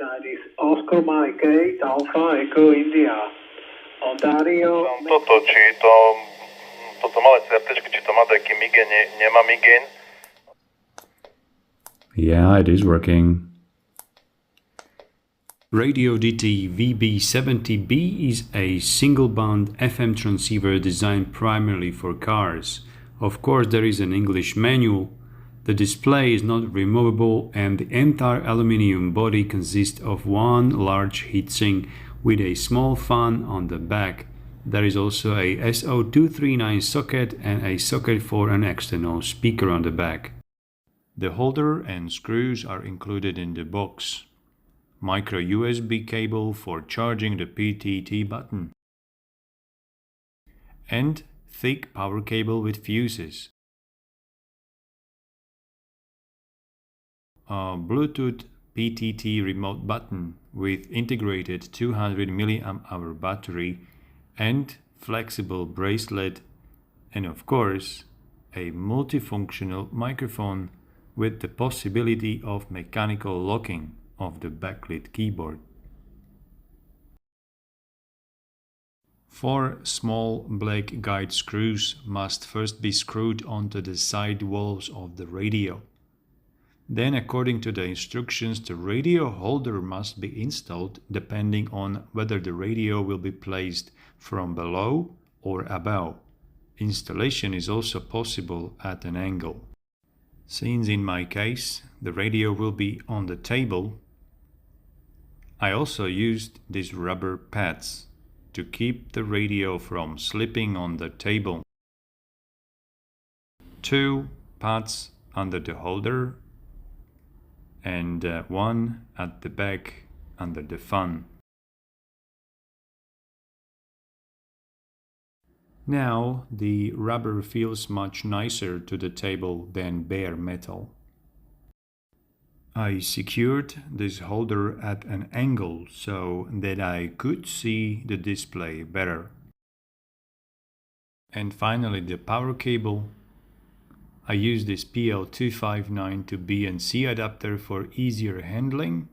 side is Oscar Mike 8 Alpha Echo India. Ontario. Toto malé CRTčky, či to má taký migén, nemá migén. Yeah, it is working. Radioddity VB70-B is a single-band FM transceiver designed primarily for cars. Of course, there is an English manual. The display is not removable and the entire aluminium body consists of one large heatsink with a small fan on the back. There is also a SO239 socket and a socket for an external speaker on the back. The holder and screws are included in the box. Micro USB cable for charging the PTT button. And thick power cable with fuses. A Bluetooth PTT remote button with integrated 200 mAh battery and flexible bracelet, and of course a multifunctional microphone with the possibility of mechanical locking of the backlit keyboard. 4 small black guide screws must first be screwed onto the side walls of the radio. Then, according to the instructions, the radio holder must be installed depending on whether the radio will be placed from below or above. Installation is also possible at an angle. Since in my case the radio will be on the table, I also used these rubber pads to keep the radio from slipping on the table. 2 pads under the holder and 1 at the back under the fan. Now the rubber feels much nicer to the table than bare metal. I secured this holder at an angle so that I could see the display better. And finally the power cable. I use this PL259 to B and C adapter for easier handling.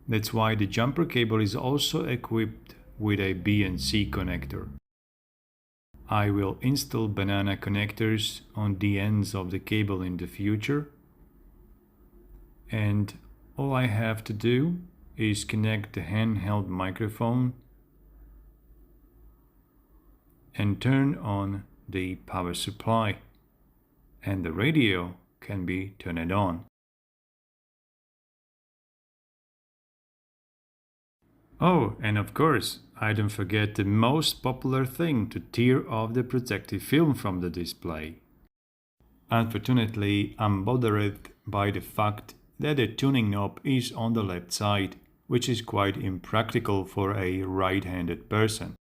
That's why the jumper cable is also equipped with a B and C connector. I will install banana connectors on the ends of the cable in the future. And all I have to do is connect the handheld microphone and turn on the power supply, and the radio can be turned on. Oh, and of course, I don't forget the most popular thing, to tear off the protective film from the display. Unfortunately, I'm bothered by the fact that the tuning knob is on the left side, which is quite impractical for a right-handed person.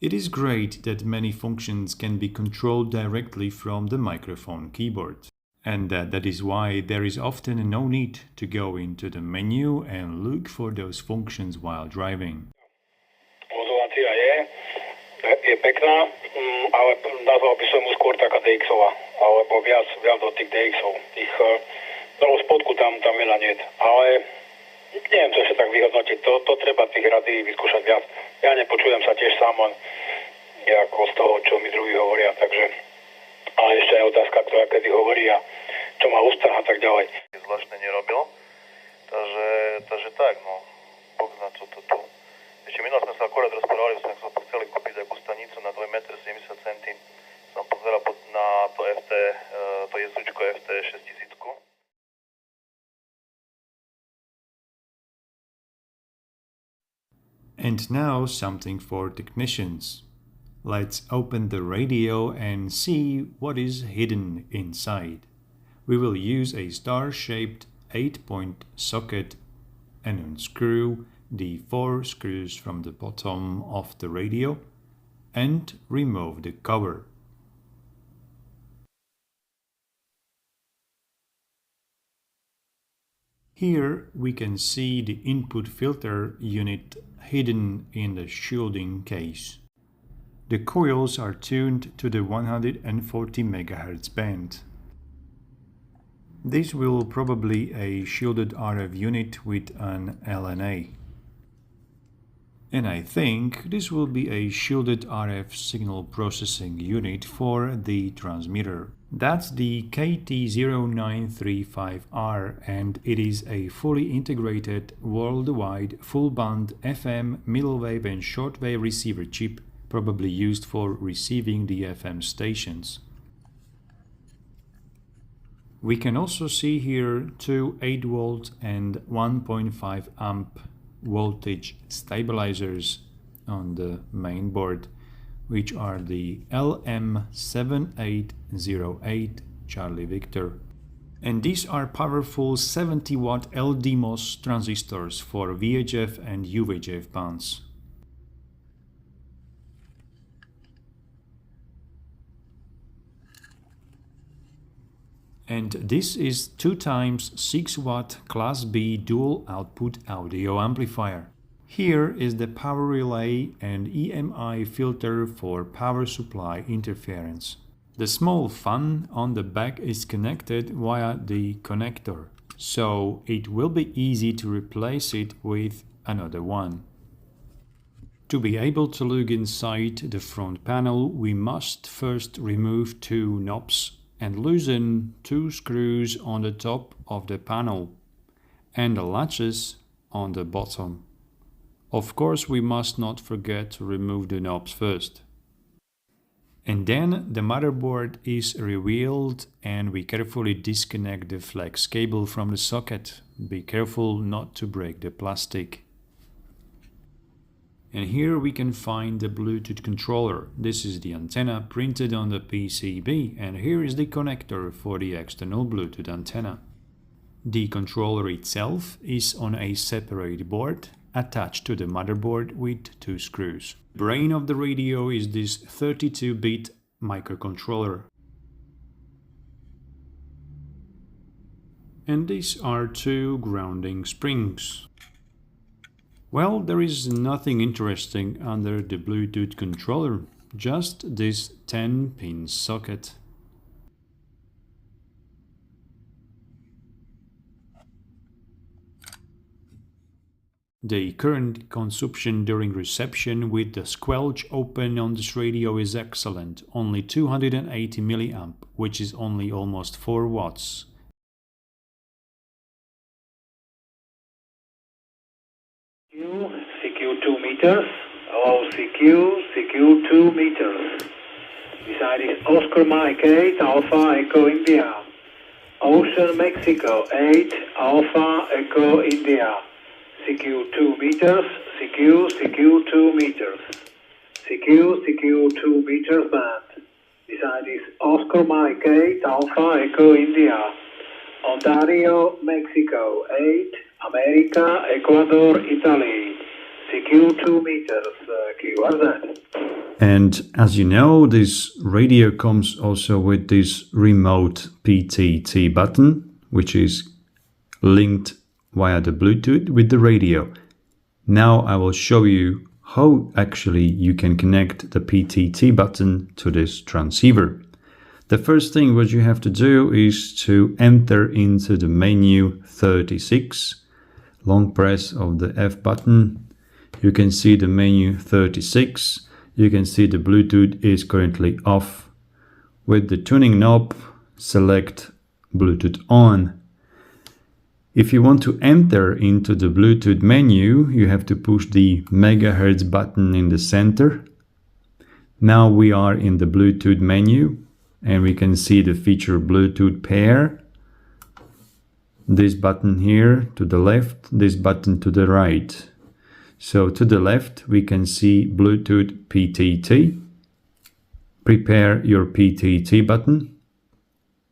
It is great that many functions can be controlled directly from the microphone keyboard, and that is why there is often no need to go into the menu and look for those functions while driving. Modulácia je pekná, ale nazval by som ju skôr taká DX-ová, alebo viac do tých DX-ov. Tých dolu spodku tam veľa niet, ale neviem to ešte tak vyhodnotiť. To treba tých rady vyskúšať viac. Ja nepočujem sa tiež sám len ako z toho, čo mi druhí hovoria, takže ale ešte aj otázka, ktorá kedy hovorí a čo má ústa a tak ďalej. Zvláštne nerobil, takže tak, no, Bóg zná, čo to tu. Ešte minul sme sa akorát rozprávali, že sme chceli kúpiť takú stanicu na 2,70 m. Som pozeral na to FT, to jezučko FT 6000. And now something for technicians. Let's open the radio and see what is hidden inside. We will use a star-shaped 8-point socket and unscrew the 4 screws from the bottom of the radio and remove the cover. Here we can see the input filter unit hidden in the shielding case. The coils are tuned to the 140 MHz band. This will probably a shielded RF unit with an LNA. And I think this will be a shielded RF signal processing unit for the transmitter. That's the KT0935R, and it is a fully integrated worldwide full-band FM, middle wave and shortwave receiver chip, probably used for receiving the FM stations. We can also see here two 8V and 1.5 amp voltage stabilizers on the main board, which are the LM7808 Charlie Victor. And these are powerful 70-watt LDMOS transistors for VHF and UHF bands. And this is 2x 6-watt Class B dual output audio amplifier. Here is the power relay and EMI filter for power supply interference. The small fan on the back is connected via the connector, so it will be easy to replace it with another one. To be able to look inside the front panel, we must first remove two knobs and loosen two screws on the top of the panel and the latches on the bottom. Of course, we must not forget to remove the knobs first. And then the motherboard is revealed and we carefully disconnect the flex cable from the socket. Be careful not to break the plastic. And here we can find the Bluetooth controller. This is the antenna printed on the PCB, and here is the connector for the external Bluetooth antenna. The controller itself is on a separate board attached to the motherboard with two screws. The brain of the radio is this 32-bit microcontroller. And these are two grounding springs. Well, there is nothing interesting under the Bluetooth controller, just this 10-pin socket. The current consumption during reception with the squelch open on this radio is excellent, only 280 mA, which is only almost 4 watts. CQ 2 meters, CQ 2 meters. Beside is Oscar Mike 8, Alpha Echo India. Ocean Mexico 8, Alpha Echo India. CQ 2 meters, CQ 2 meters. CQ 2 meters band. Beside is Oscar Mike 8, Alpha Echo India. Ontario, Mexico 8, America, Ecuador, Italy. CQ 2 meters, QRZ. And as you know, this radio comes also with this remote PTT button, which is linked via the Bluetooth with the radio. Now I will show you how actually you can connect the PTT button to this transceiver. The first thing what you have to do is to enter into the menu 36, long press of the F button. You can see the menu 36. You can see the Bluetooth is currently off. With the tuning knob, select Bluetooth on. If you want to enter into the Bluetooth menu, you have to push the megahertz button in the center. Now we are in the Bluetooth menu and we can see the feature Bluetooth pair. This button here to the left, this button to the right. So to the left we can see Bluetooth PTT. Prepare your PTT button.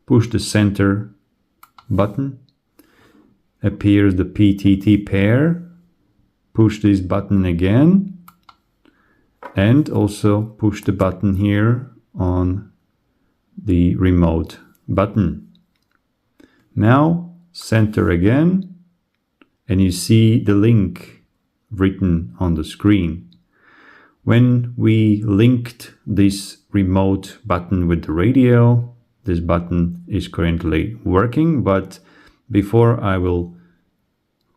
Push the center button. Appears the PTT pair. Push this button again. And also push the button here on the remote button. Now center again and you see the link written on the screen. When we linked this remote button with the radio, this button is currently working, but before I will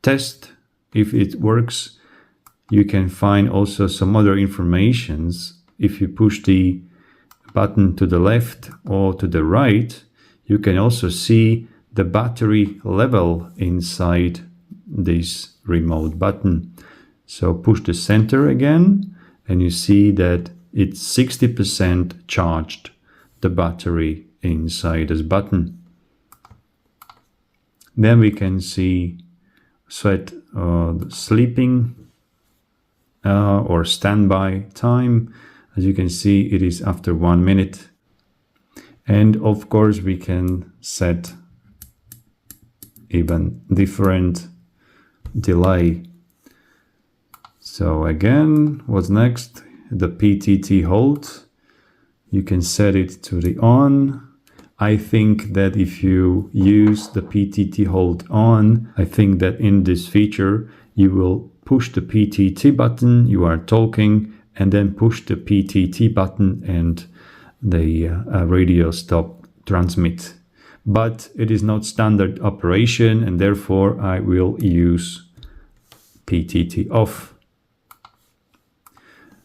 test if it works, you can find also some other informations. If you push the button to the left or to the right, you can also see the battery level inside this remote button. So push the center again and you see that it's 60% charged, the battery inside this button. Then we can see set the sleeping or standby time. As you can see, it is after 1 minute. And of course we can set even different delay. So again, what's next? The PTT hold. You can set it to the on. I think that if you use the PTT hold on, I think that in this feature you will push the PTT button, you are talking, and then push the PTT button and the radio stop transmit. But it is not standard operation, and therefore I will use PTT off.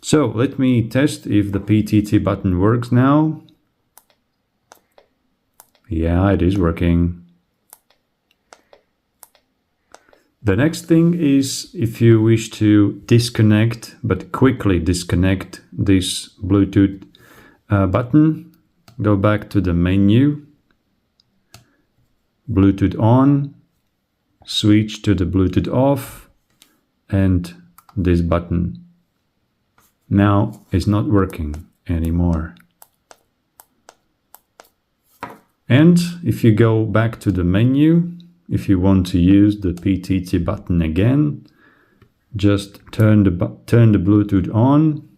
So let me test if the PTT button works now. Yeah, it is working. The next thing is, if you wish to disconnect, but quickly disconnect this Bluetooth button, go back to the menu, Bluetooth on, switch to the Bluetooth off, and this button. Now it's not working anymore. And if you go back to the menu, if you want to use the PTT button again, just turn the Bluetooth on,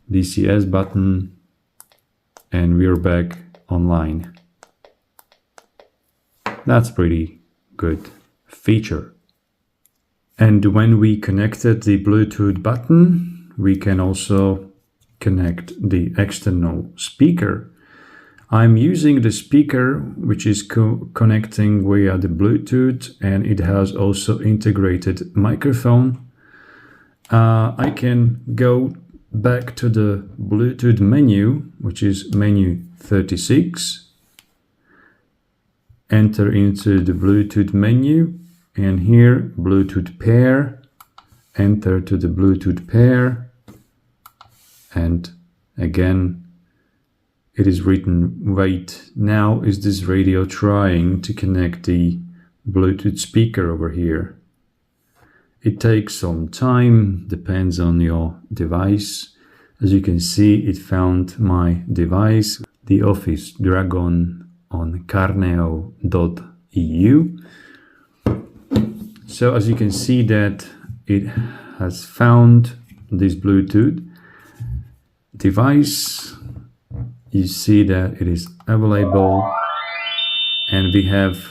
DCS button, and we're back online. That's pretty good feature. And when we connected the Bluetooth button, we can also connect the external speaker. I'm using the speaker which is connecting via the Bluetooth, and it has also integrated microphone. I can go back to the Bluetooth menu, which is menu 36, enter into the Bluetooth menu, and here Bluetooth pair, enter to the Bluetooth pair, and again it is written wait. Now is this radio trying to connect the Bluetooth speaker over here? It takes some time, depends on your device. As you can see, it found my device, the Office Dragon, on carneo.eu. So as you can see that it has found this Bluetooth device. You see that it is available, and we have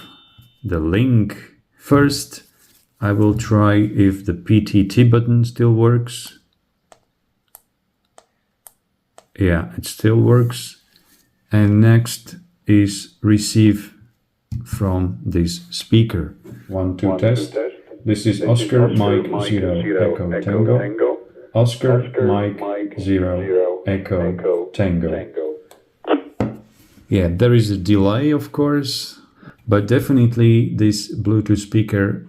the link. First, I will try if the PTT button still works. Yeah, it still works. And next is receive from this speaker. 1, 2, test. This is Oscar Mike 0 Echo Tango. Oscar Mike 0 Echo Tango. Yeah, there is a delay, of course, but definitely this Bluetooth speaker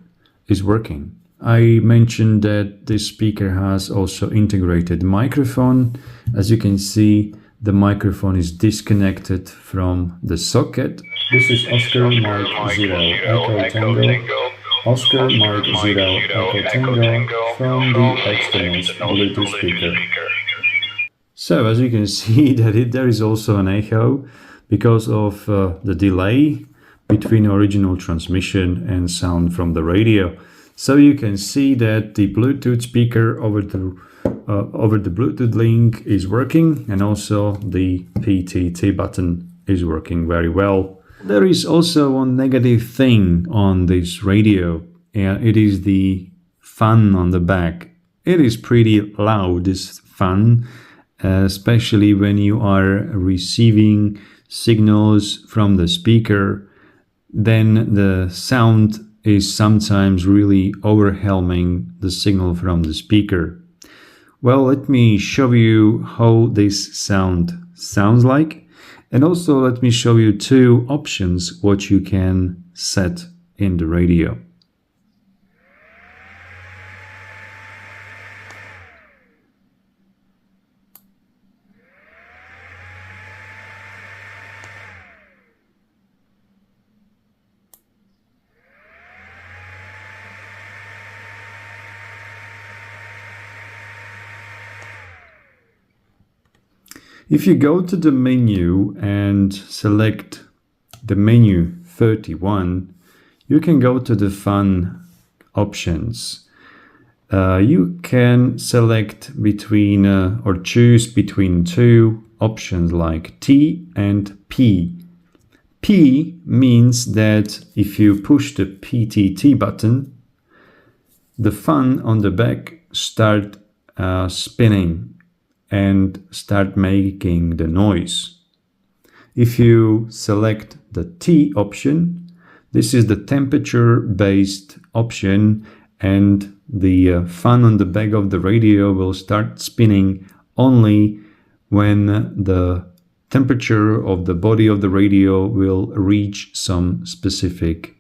is working. I mentioned that this speaker has also integrated microphone. As you can see, the microphone is disconnected from the socket. This is Oscar Mike 0 Echo Tango. Oscar Mike 0 Echo Tango from the external Bluetooth speaker. So as you can see that there is also an echo because of the delay between original transmission and sound from the radio. So you can see that the Bluetooth speaker over the Bluetooth link is working, and also the PTT button is working very well. There is also one negative thing on this radio, and it is the fan on the back. It is pretty loud, this fan, especially when you are receiving signals from the speaker, then the sound is sometimes really overwhelming the signal from the speaker. Well, let me show you how this sounds like, and also let me show you two options what you can set in the radio. If you go to the menu and select the menu 31, you can go to the fun options. You can select between or choose between two options like T and P. P means that if you push the PTT button, the fan on the back start spinning and start making the noise. If you select the T option, this is the temperature-based option, and the fan on the back of the radio will start spinning only when the temperature of the body of the radio will reach some specific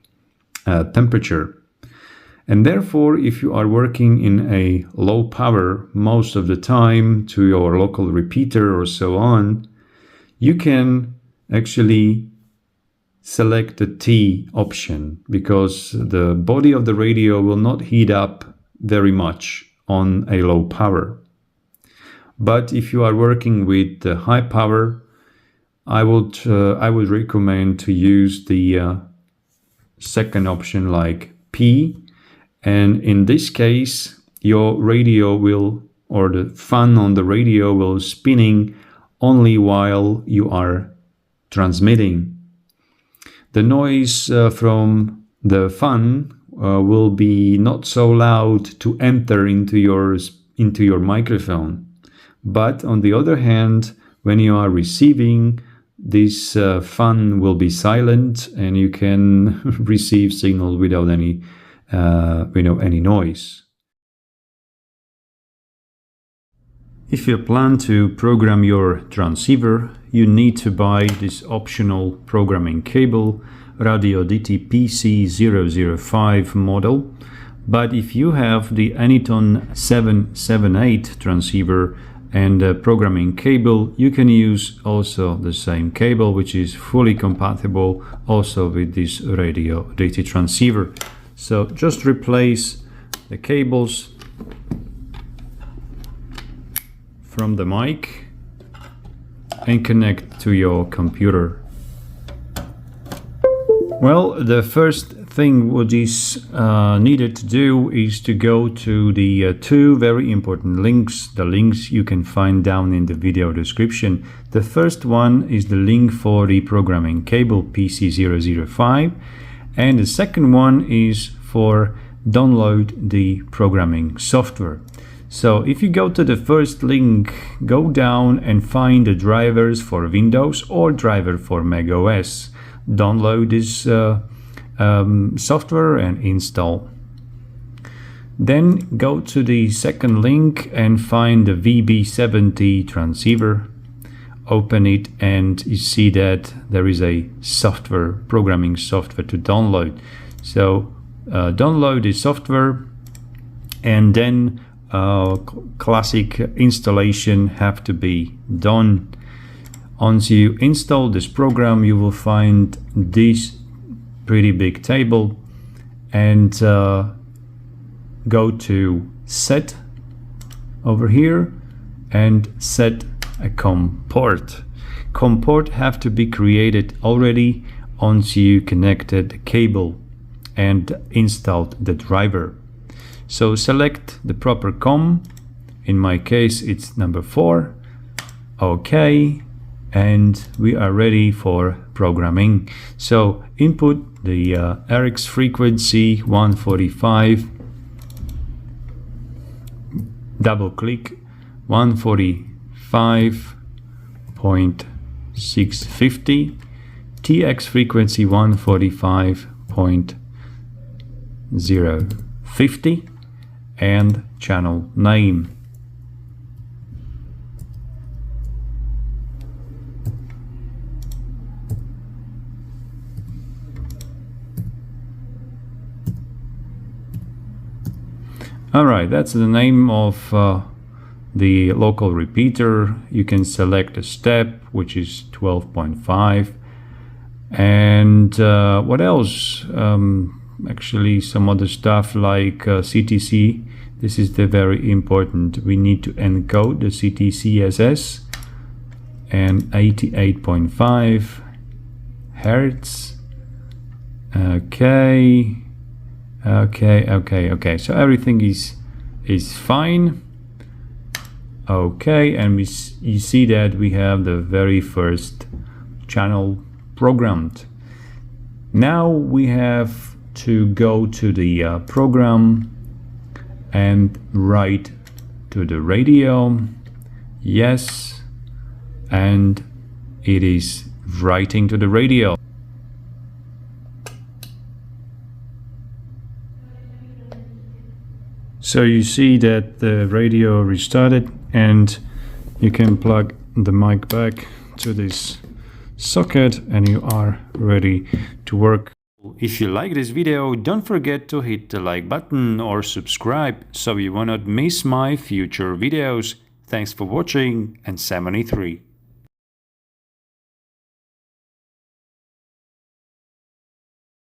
temperature. And therefore, if you are working in a low power most of the time to your local repeater or so on, you can actually select the T option, because the body of the radio will not heat up very much on a low power. But if you are working with the high power, I would recommend to use the second option like P. And in this case, your radio will, or the fan on the radio will spinning only while you are transmitting. The noise from the fan will be not so loud to enter into your microphone. But on the other hand, when you are receiving, this fan will be silent and you can receive signal without any noise. If you plan to program your transceiver, you need to buy this optional programming cable, Radioddity VB70-B model. But if you have the Anyton 778 transceiver and a programming cable, you can use also the same cable, which is fully compatible also with this Radioddity transceiver. So just replace the cables from the mic and connect to your computer. Well, the first thing what is needed to do is to go to the two very important links. The links you can find down in the video description. The first one is the link for the programming cable PC005, and the second one is for download the programming software. So if you go to the first link, go down and find the drivers for Windows or driver for macOS. Download this software and install. Then go to the second link and find the VB70 transceiver. Open it and you see that there is a software, programming software to download. So download the software, and then classic installation have to be done. Once you install this program, you will find this pretty big table, and go to set over here and set a COM port. COM port have to be created already once you connected the cable and installed the driver. So select the proper COM. In my case it's number 4. OK, and we are ready for programming. So input the RX frequency 145, double click 145.7 650, TX frequency 145.050, and channel name. Alright, that's the name of the local repeater. You can select a step, which is 12.5. And what else? Actually, some other stuff like CTC. This is the very important. We need to encode the CTCSS and 88.5 Hertz. Okay. So everything is fine. Okay, and you see that we have the very first channel programmed. Now we have to go to the program and write to the radio. Yes, and it is writing to the radio. So you see that the radio restarted, and you can plug the mic back to this socket and you are ready to work. If you like this video, don't forget to hit the like button or subscribe so you will not miss my future videos. Thanks for watching, and 73.